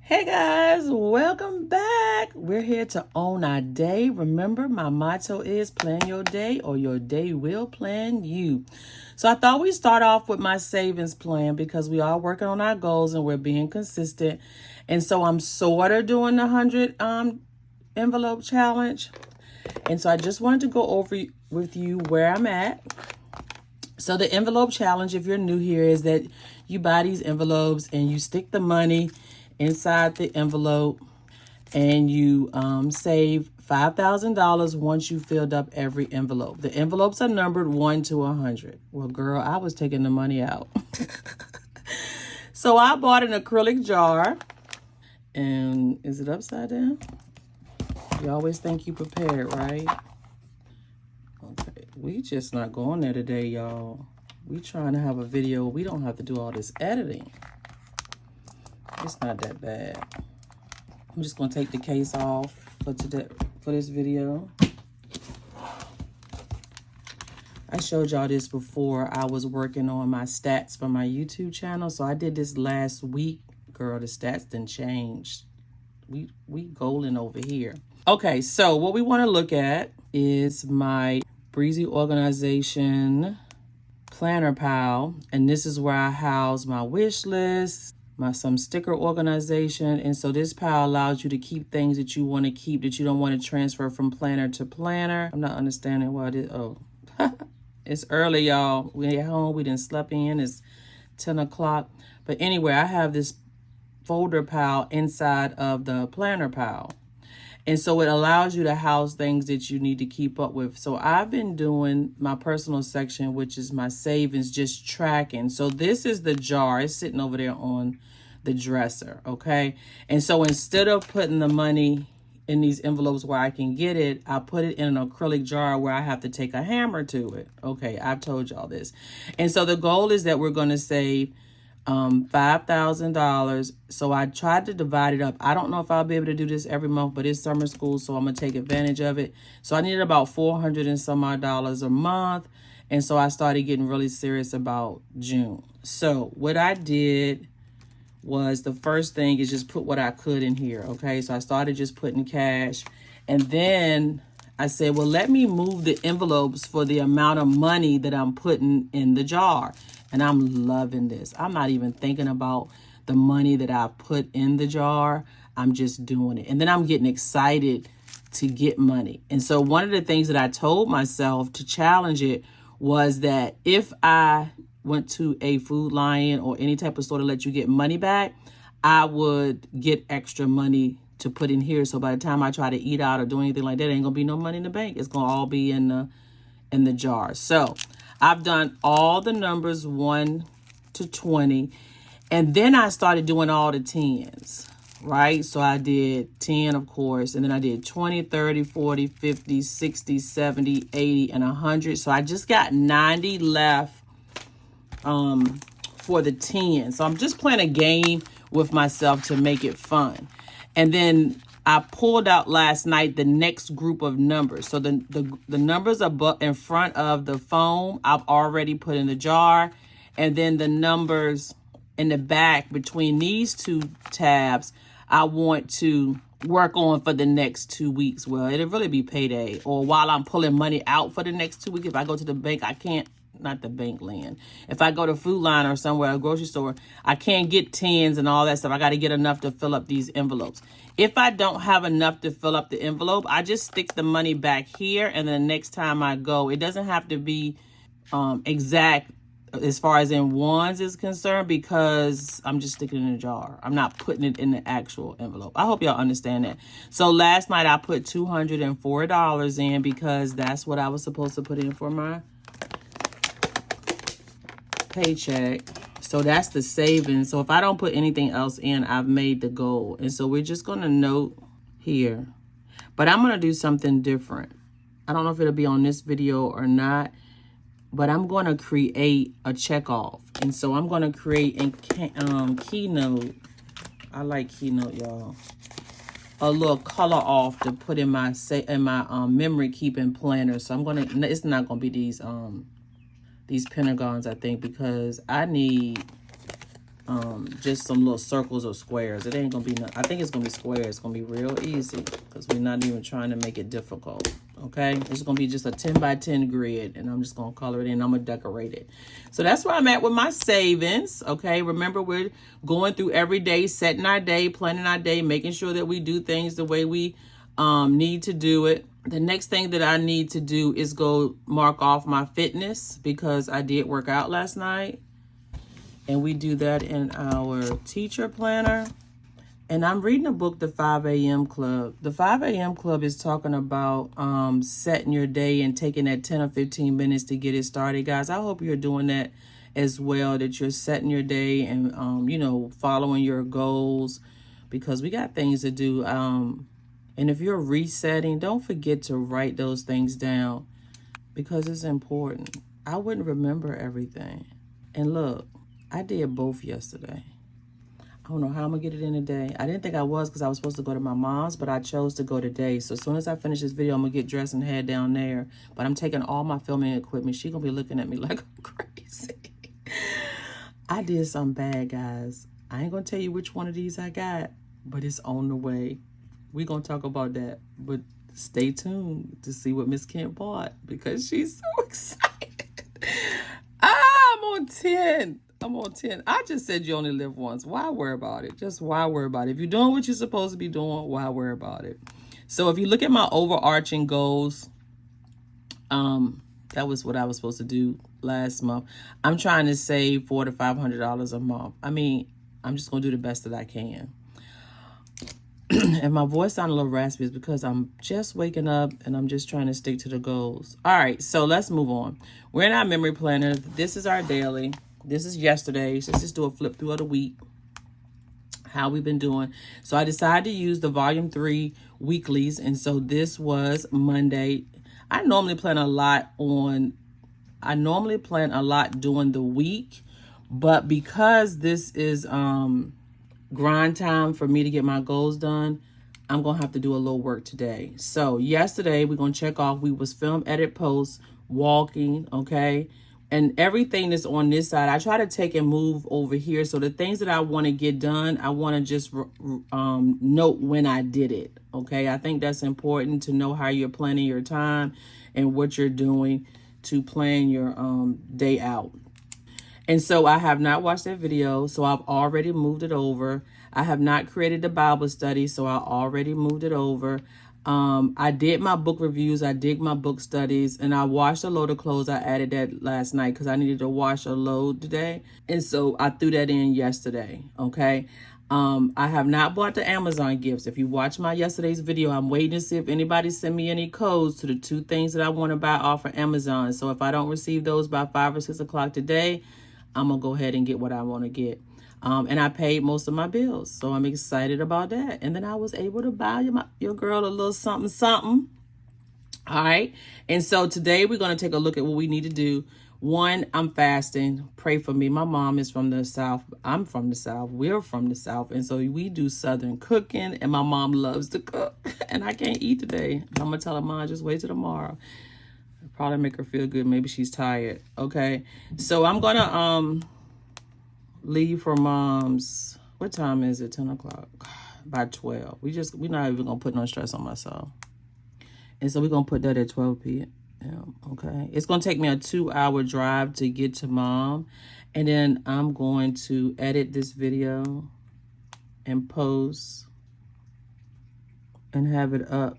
Hey guys, welcome back. We're here to own our day. Remember, my motto is plan your day or your day will plan you. So I thought we'd start off with my savings plan because we are working on our goals and we're being consistent. And so I'm sort of doing the 100 envelope challenge. And so I just wanted to go over with you where I'm at. So the envelope challenge, if you're new here, is that you buy these envelopes and you stick the money inside the envelope and you save $5,000 once you filled up every envelope. The envelopes are numbered 1 to 100. Well, girl, I was taking the money out. So I bought an acrylic jar. And is it upside down? You always think you prepared, right? Okay, we just not going there today, y'all. We trying to have a video. We don't have to do all this editing. It's not that bad. I'm just gonna take the case off for this video. I showed y'all this before. I was working on my stats for my YouTube channel. So I did this last week. Girl, the stats done changed. We golden over here. Okay, so what we want to look at is my Breezy Organization planner pile. And this is where I house my wish list, some sticker organization. And so this pile allows you to keep things that you want to keep, that you don't want to transfer from planner to planner. I'm not understanding why this, oh, it's early, y'all. We at home, we didn't sleep in, it's 10 o'clock. But anyway, I have this folder pile inside of the planner pile. And so it allows you to house things that you need to keep up with. So I've been doing my personal section, which is my savings, just tracking. So this is the jar. It's sitting over there on the dresser, okay? And so instead of putting the money in these envelopes where I can get it, I put it in an acrylic jar where I have to take a hammer to it. Okay, I've told y'all this. And so the goal is that we're going to save $5,000. So I tried to divide it up. I don't know if I'll be able to do this every month, but it's summer school, so I'm gonna take advantage of it. So I needed about $400 and some odd dollars a month. And so I started getting really serious about June. So what I did was, the first thing is just put what I could in here. Okay, so I started just putting cash, and then I said, well, let me move the envelopes for the amount of money that I'm putting in the jar. And I'm loving this. I'm not even thinking about the money that I put in the jar. I'm just doing it. And then I'm getting excited to get money. And so one of the things that I told myself to challenge it was that if I went to a Food Lion or any type of store to let you get money back, I would get extra money to put in here. So by the time I try to eat out or do anything like that, there ain't gonna be no money in the bank. It's gonna all be in the jar. So I've done all the numbers 1 to 20. And then I started doing all the 10s, right? So I did 10, of course. And then I did 20, 30, 40, 50, 60, 70, 80, and 100. So I just got 90 left for the 10. So I'm just playing a game with myself to make it fun. And then I pulled out last night the next group of numbers. So the numbers are in front of the foam, I've already put in the jar. And then the numbers in the back between these two tabs, I want to work on for the next 2 weeks. Well, it'll really be payday. Or while I'm pulling money out for the next 2 weeks, if I go to the bank, I can't, not the bank land. If I go to Food Line or somewhere, a grocery store, I can't get 10s and all that stuff. I got to get enough to fill up these envelopes. If I don't have enough to fill up the envelope, I just stick the money back here. And then the next time I go, it doesn't have to be exact as far as in ones is concerned, because I'm just sticking it in a jar. I'm not putting it in the actual envelope. I hope y'all understand that. So last night I put $204 in because that's what I was supposed to put in for my paycheck. So that's the savings. So if I don't put anything else in, I've made the goal. And so we're just going to note here. But I'm going to do something different. I don't know if it'll be on this video or not, but I'm going to create a checkoff. And so I'm going to create in Keynote. I like Keynote, y'all. A little color off to put in my memory keeping planner. So I'm going to, it's not going to be these pentagons, I think, because I need just some little circles or squares. It ain't gonna be, I think it's gonna be square. It's gonna be real easy because we're not even trying to make it difficult. Okay, it's gonna be just a 10 by 10 grid, and I'm just gonna color it in. I'm gonna decorate it. So that's where I'm at with my savings. Okay, remember, we're going through every day, setting our day, planning our day, making sure that we do things the way we need to do it. The next thing that I need to do is go mark off my fitness because I did work out last night. And we do that in our teacher planner. And I'm reading a book, The 5 a.m. Club. The 5 a.m. Club is talking about setting your day and taking that 10 or 15 minutes to get it started. Guys, I hope you're doing that as well, that you're setting your day and, you know, following your goals because we got things to do. And if you're resetting, don't forget to write those things down because it's important. I wouldn't remember everything. And look, I did both yesterday. I don't know how I'm going to get it in today. I didn't think I was because I was supposed to go to my mom's, but I chose to go today. So as soon as I finish this video, I'm going to get dressed and head down there. But I'm taking all my filming equipment. She's going to be looking at me like I'm crazy. I did something bad, guys. I ain't going to tell you which one of these I got, but it's on the way. We're going to talk about that. But stay tuned to see what Miss Kent bought because she's so excited. I'm on 10. I'm on 10. I just said you only live once. Why worry about it? Just why worry about it? If you're doing what you're supposed to be doing, why worry about it? So if you look at my overarching goals, that was what I was supposed to do last month. I'm trying to save $400 to $500 a month. I mean, I'm just going to do the best that I can. And my voice sounds a little raspy is because I'm just waking up and I'm just trying to stick to the goals. All right, so let's move on. We're in our memory planner. This is our daily. This is yesterday's. Let's just do a flip through of the week. How we've been doing. So I decided to use the volume 3 weeklies. And so this was Monday. I normally plan a lot during the week. But because this is grind time for me to get my goals done, I'm gonna have to do a little work today. So yesterday we're gonna check off, we was film, edit, post, walking, okay, and everything that's on this side I try to take and move over here. So the things that I want to get done, I want to just note when I did it. Okay, I think that's important to know how you're planning your time and what you're doing to plan your day out. And so I have not watched that video, so I've already moved it over. I have not created the Bible study, so I already moved it over. I did my book reviews, I did my book studies, and I washed a load of clothes. I added that last night because I needed to wash a load today. And so I threw that in yesterday, okay? I have not bought the Amazon gifts. If you watch my yesterday's video, I'm waiting to see if anybody send me any codes to the 2 things that I want to buy off of Amazon. So if I don't receive those by 5 or 6 o'clock today, I'm going to go ahead and get what I want to get. And I paid most of my bills. So I'm excited about that. And then I was able to buy your girl a little something, something. All right. And so today we're going to take a look at what we need to do. 1, I'm fasting. Pray for me. My mom is from the South. I'm from the South. We're from the South. And so we do Southern cooking. And my mom loves to cook. And I can't eat today. I'm going to tell her, Mom, just wait till tomorrow. Probably make her feel good. Maybe she's tired. Okay. So I'm going to leave for Mom's. What time is it? 10 o'clock. By 12. We're not even going to put no stress on myself. And so we're going to put that at 12 p.m. Okay. It's going to take me a 2-hour drive to get to Mom. And then I'm going to edit this video and post and have it up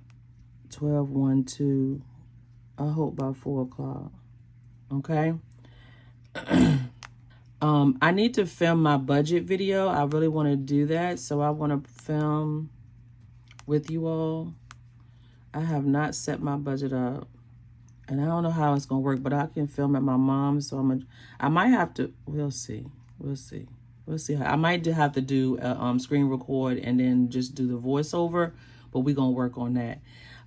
12/1/2. I hope by 4 o'clock. Okay. I need to film my budget video. I really want to do that. So I want to film with you all. I have not set my budget up. And I don't know how it's going to work, but I can film at my mom's. So I might have to, we'll see. We'll see. We'll see. I might have to do a screen record and then just do the voiceover, but we're going to work on that.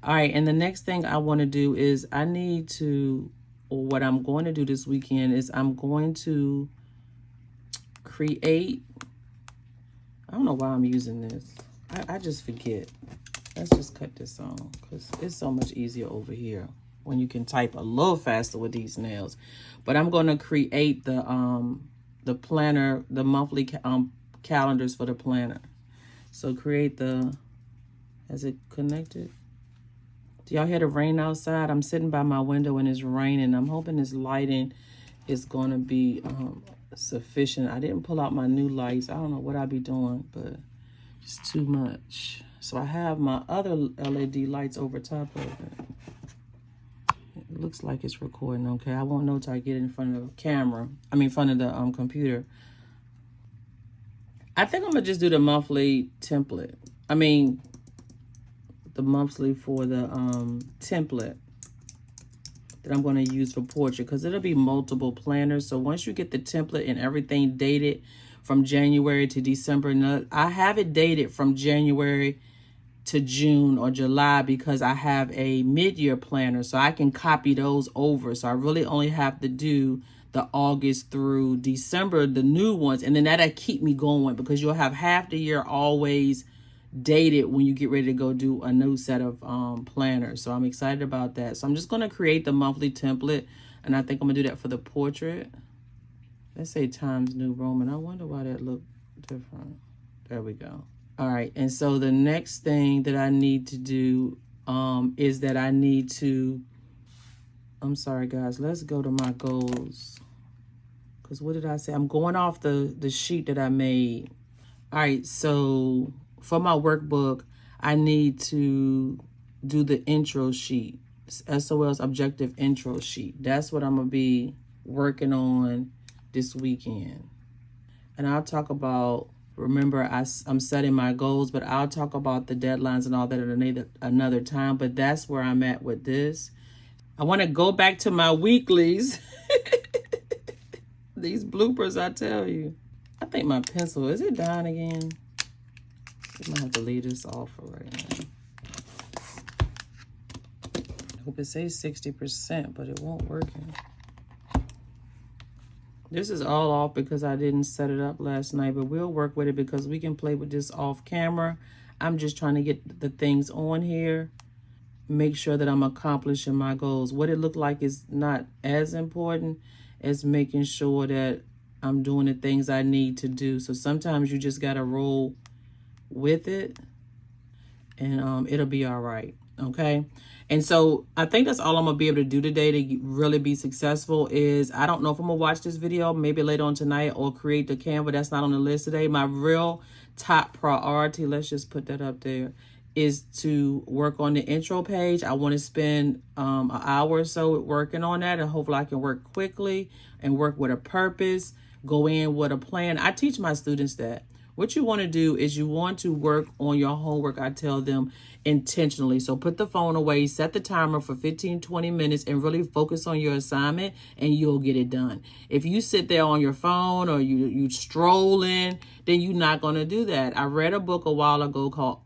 All right, and the next thing I want to do is what I'm going to do this weekend is I'm going to create, I don't know why I'm using this. I just forget. Let's just cut this on because it's so much easier over here when you can type a little faster with these nails. But I'm going to create the the planner, the monthly calendars for the planner. So create the, has it connected? Do y'all hear the rain outside? I'm sitting by my window and it's raining. I'm hoping this lighting is going to be sufficient. I didn't pull out my new lights. I don't know what I'll be doing, but it's too much. So I have my other LED lights over top of it. It looks like it's recording okay. I won't know till I get in front of the camera. I mean, in front of the computer. I think I'm going to just do the monthly template. I mean, the monthly for the template that I'm going to use for portrait, because it'll be multiple planners. So once you get the template and everything dated from January to December, I have it dated from January to June or July because I have a mid-year planner, so I can copy those over. So I really only have to do the August through December, the new ones, and then that'll keep me going, because you'll have half the year always dated when you get ready to go do a new set of planners. So I'm excited about that. So I'm just going to create the monthly template, and I think I'm going to do that for the portrait. Let's say Times New Roman. I wonder why that looked different. There we go. All right, and so the next thing that I need to do is that I need to, I'm sorry guys, let's go to my goals. Because what did I say? I'm going off the sheet that I made. All right, so for my workbook, I need to do the intro sheet, SOL's objective intro sheet. That's what I'm going to be working on this weekend. And I'll talk about, remember, I'm setting my goals, but I'll talk about the deadlines and all that at another time. But that's where I'm at with this. I want to go back to my weeklies. These bloopers, I tell you. I think my pencil, is it dying again? I might have to leave this off for right now. I hope it says 60%, but it won't work. This is all off because I didn't set it up last night, but we'll work with it because we can play with this off camera. I'm just trying to get the things on here, make sure that I'm accomplishing my goals. What it looked like is not as important as making sure that I'm doing the things I need to do. So sometimes you just got to roll with it, and it'll be all right. Okay. And so I think that's all I'm going to be able to do today to really be successful is, I don't know if I'm going to watch this video maybe later on tonight or create the Canva. That's not on the list today. My real top priority, let's just put that up there, is to work on the intro page. I want to spend an hour or so working on that, and hopefully I can work quickly and work with a purpose, go in with a plan. I teach my students that. What you want to do is you want to work on your homework, I tell them, intentionally. So put the phone away, set the timer for 15, 20 minutes, and really focus on your assignment, and you'll get it done. If you sit there on your phone or you strolling, then you're not going to do that. I read a book a while ago called,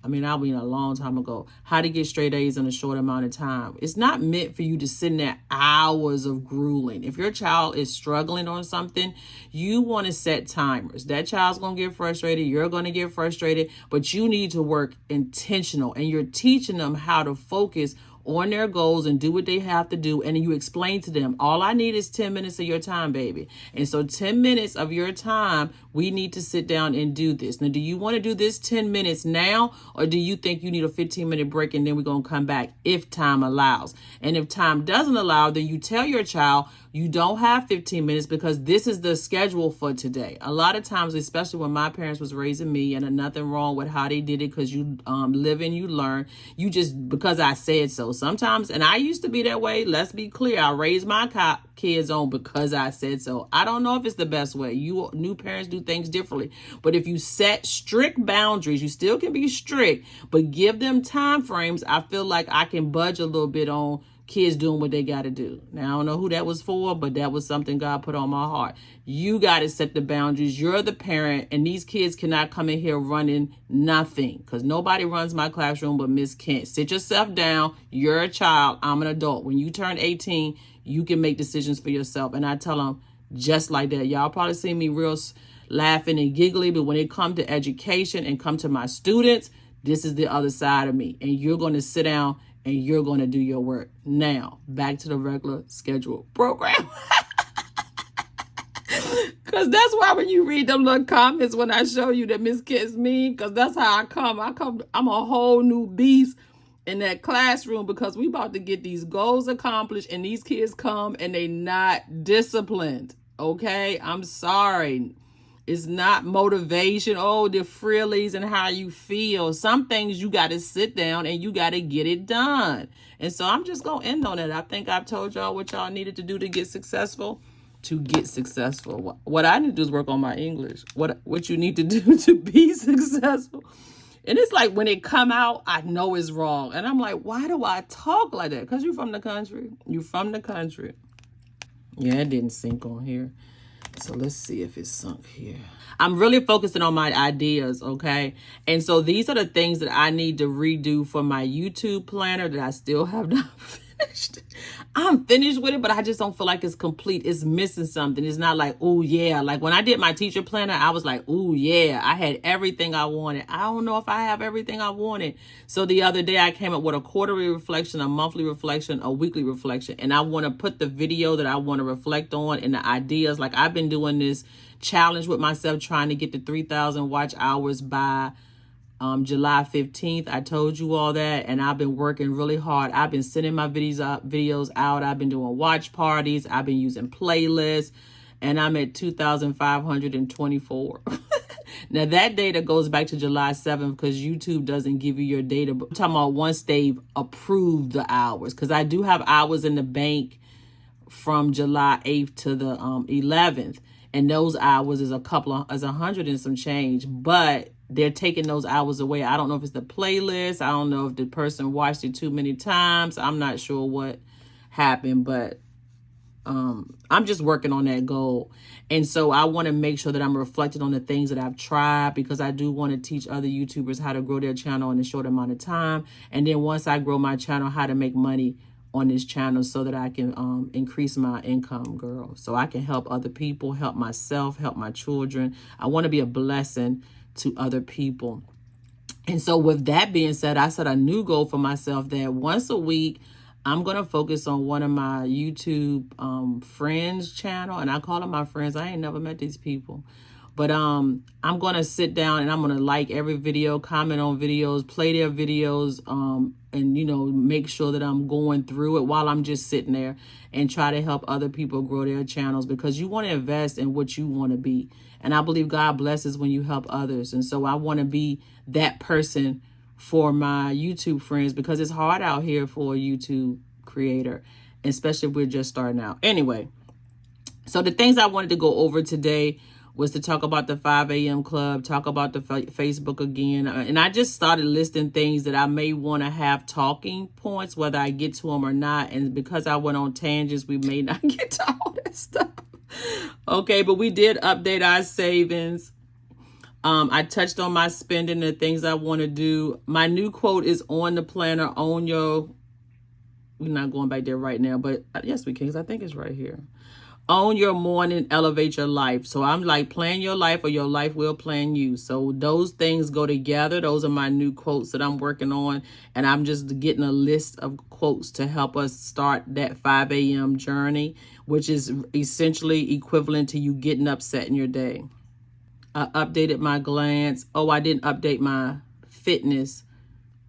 a long time ago, How to Get Straight A's in a Short Amount of Time. It's not meant for you to sit in there hours of grueling. If your child is struggling on something, you want to set timers. That child's going to get frustrated. You're going to get frustrated, but you need to work intentional, and you're teaching them how to focus on their goals and do what they have to do. And you explain to them, all I need is 10 minutes of your time, baby. And so 10 minutes of your time, we need to sit down and do this. Now, do you want to do this 10 minutes now, or do you think you need a 15-minute break and then we're going to come back if time allows? And if time doesn't allow, then you tell your child, you don't have 15 minutes because this is the schedule for today. A lot of times, especially when my parents was raising me, and nothing wrong with how they did it, because you live and you learn. You just, because I said so. Sometimes, and I used to be that way. Let's be clear. I raised my kids on because I said so. I don't know if it's the best way. You new parents do things differently. But if you set strict boundaries, you still can be strict, but give them time frames. I feel like I can budge a little bit on kids doing what they got to do. Now, I don't know who that was for, but that was something God put on my heart. You got to set the boundaries. You're the parent, and these kids cannot come in here running nothing, because nobody runs my classroom but Miss Kent. Sit yourself down. You're a child. I'm an adult. When you turn 18, you can make decisions for yourself. And I tell them just like that. Y'all probably see me real laughing and giggly, but when it comes to education and come to my students, this is the other side of me. And you're going to sit down and you're going to do your work. Now, back to the regular scheduled program. Cause that's why when you read them little comments when I show you that Miss Kit's mean, cause that's how I come. I'm a whole new beast in that classroom because we about to get these goals accomplished and these kids come and they not disciplined. Okay, I'm sorry. It's not motivation. Oh, the frillies and how you feel. Some things you got to sit down and you got to get it done. And so I'm just going to end on it. I think I've told y'all what y'all needed to do to get successful. What I need to do is work on my English. What you need to do to be successful. And it's like when it come out, I know it's wrong. And I'm like, why do I talk like that? Because you're from the country. You from the country. Yeah, it didn't sink on here. So let's see if it's sunk here. I'm really focusing on my ideas, okay? And so these are the things that I need to redo for my YouTube planner that I still have not finished. I'm finished with it, but I just don't feel like it's complete. It's missing something. It's not like, oh yeah. Like when I did my teacher planner, I was like, oh yeah, I had everything I wanted. I don't know if I have everything I wanted. So the other day I came up with a quarterly reflection, a monthly reflection, a weekly reflection. And I want to put the video that I want to reflect on and the ideas. Like I've been doing this challenge with myself, trying to get to 3,000 watch hours by July 15th. I told you all that, and I've been working really hard. I've been sending my videos out. I've been doing watch parties. I've been using playlists, and I'm at 2,524. Now that data goes back to July 7th because YouTube doesn't give you your data. But I'm talking about once they've approved the hours, because I do have hours in the bank from July 8th to the 11th, and those hours is 100 and some change, but they're taking those hours away. I don't know if it's the playlist. I don't know if the person watched it too many times. I'm not sure what happened, but I'm just working on that goal. And so I want to make sure that I'm reflecting on the things that I've tried, because I do want to teach other YouTubers how to grow their channel in a short amount of time. And then once I grow my channel, how to make money on this channel so that I can increase my income, girl. So I can help other people, help myself, help my children. I want to be a blessing to other people. And so with that being said, I set a new goal for myself that once a week, I'm going to focus on one of my YouTube friends channel. And I call them my friends. I ain't never met these people. But I'm going to sit down and I'm going to like every video, comment on videos, play their videos, and, you know, make sure that I'm going through it while I'm just sitting there and try to help other people grow their channels, because you want to invest in what you want to be. And I believe God blesses when you help others. And so I want to be that person for my YouTube friends, because it's hard out here for a YouTube creator, especially if we're just starting out. Anyway, so the things I wanted to go over today was to talk about the 5 a.m. club, talk about the Facebook again. And I just started listing things that I may want to have talking points, whether I get to them or not. And because I went on tangents, we may not get to all that stuff. Okay, but we did update our savings. I touched on my spending, the things I want to do. My new quote is on the planner, own your... We're not going back there right now, but yes, we can, because I think it's right here. Own your morning, elevate your life. So I'm like, plan your life or your life will plan you. So those things go together. Those are my new quotes that I'm working on. And I'm just getting a list of quotes to help us start that 5 a.m. journey, which is essentially equivalent to you getting up, setting your day. I updated my glance. Oh, I didn't update my fitness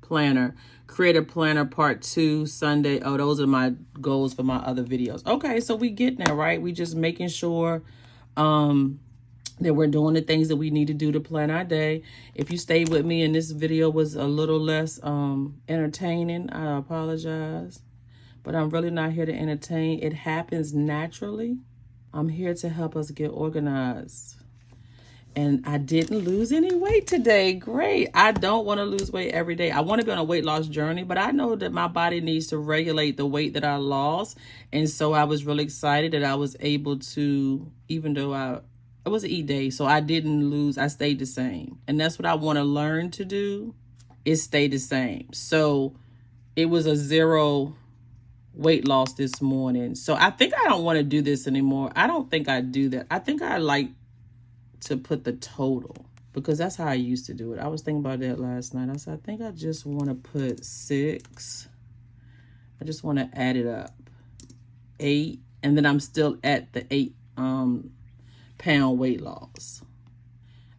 planner. Creator planner part 2 Sunday. Oh, those are my goals for my other videos. Okay, so we getting there, right? We just making sure that we're doing the things that we need to do to plan our day. If you stayed with me and this video was a little less entertaining, I apologize. But I'm really not here to entertain. It happens naturally. I'm here to help us get organized. And I didn't lose any weight today. Great. I don't want to lose weight every day. I want to be on a weight loss journey, but I know that my body needs to regulate the weight that I lost. And so I was really excited that I was able to, even though it was an eat day, so I didn't lose. I stayed the same. And that's what I want to learn to do, is stay the same. So it was a 0 weight loss this morning. So I think I don't want to do this anymore. I don't think I do that. I think I like to put the total, because that's how I used to do it. I was thinking about that last night. I said, I think I just want to put 6. I just want to add it up. 8. And then I'm still at the 8 pound weight loss.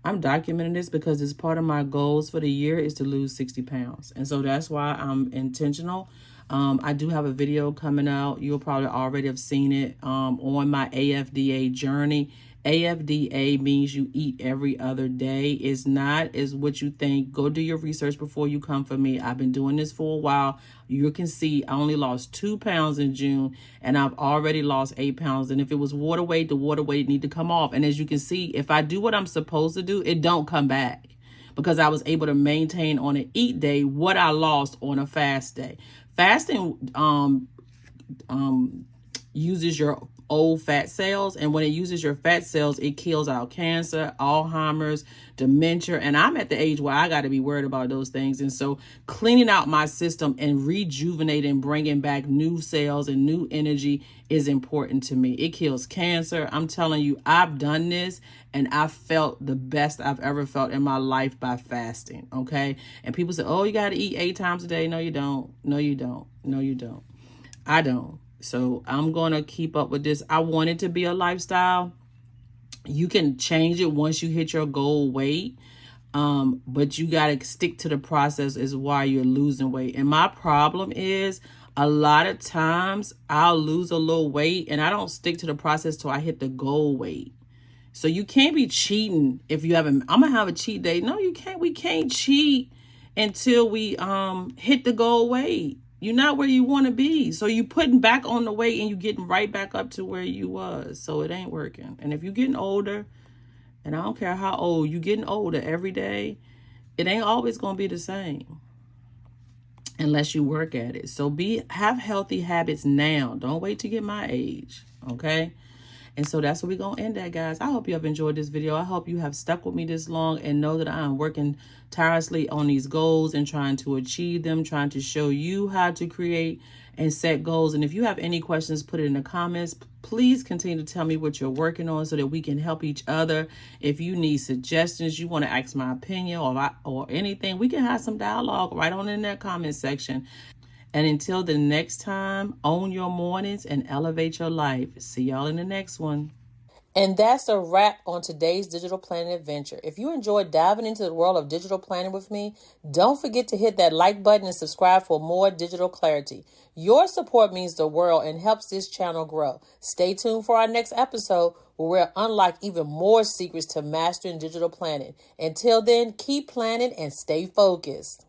I'm documenting this because it's part of my goals for the year is to lose 60 pounds. And so that's why I'm intentional. I do have a video coming out. You'll probably already have seen it on my AFDA journey. AFDA means you eat every other day. It's not is what you think. Go do your research before you come for me. I've been doing this for a while. You can see I only lost 2 pounds in June, and I've already lost 8 pounds. And if it was water weight, the water weight need to come off. And as you can see, if I do what I'm supposed to do, it don't come back, because I was able to maintain on an eat day what I lost on a fast day. Fasting uses your old fat cells, and when it uses your fat cells, it kills out cancer, Alzheimer's, dementia, and I'm at the age where I got to be worried about those things. And so cleaning out my system and rejuvenating, bringing back new cells and new energy is important to me. It kills cancer. I'm telling you, I've done this and I felt the best I've ever felt in my life by fasting. Okay. And people say, oh, you got to eat 8 times a day. No, you don't. No, you don't. No, you don't. I don't. So I'm going to keep up with this. I want it to be a lifestyle. You can change it once you hit your goal weight. But you got to stick to the process is why you're losing weight. And my problem is a lot of times I'll lose a little weight and I don't stick to the process till I hit the goal weight. So you can't be cheating if you haven't. I'm going to have a cheat day. No, you can't. We can't cheat until we hit the goal weight. You're not where you want to be. So you putting back on the weight and you getting right back up to where you was. So it ain't working. And if you're getting older, and I don't care how old, you getting older every day, it ain't always going to be the same unless you work at it. So have healthy habits now. Don't wait to get my age. Okay? And so that's where we're going to end that, guys. I hope you have enjoyed this video. I hope you have stuck with me this long and know that I am working tirelessly on these goals and trying to achieve them, trying to show you how to create and set goals. And if you have any questions, put it in the comments. Please continue to tell me what you're working on so that we can help each other. If you need suggestions, you want to ask my opinion or anything, we can have some dialogue right on in that comment section. And until the next time, own your mornings and elevate your life. See y'all in the next one. And that's a wrap on today's digital planning adventure. If you enjoyed diving into the world of digital planning with me, don't forget to hit that like button and subscribe for more digital clarity. Your support means the world and helps this channel grow. Stay tuned for our next episode where we'll unlock even more secrets to mastering digital planning. Until then, keep planning and stay focused.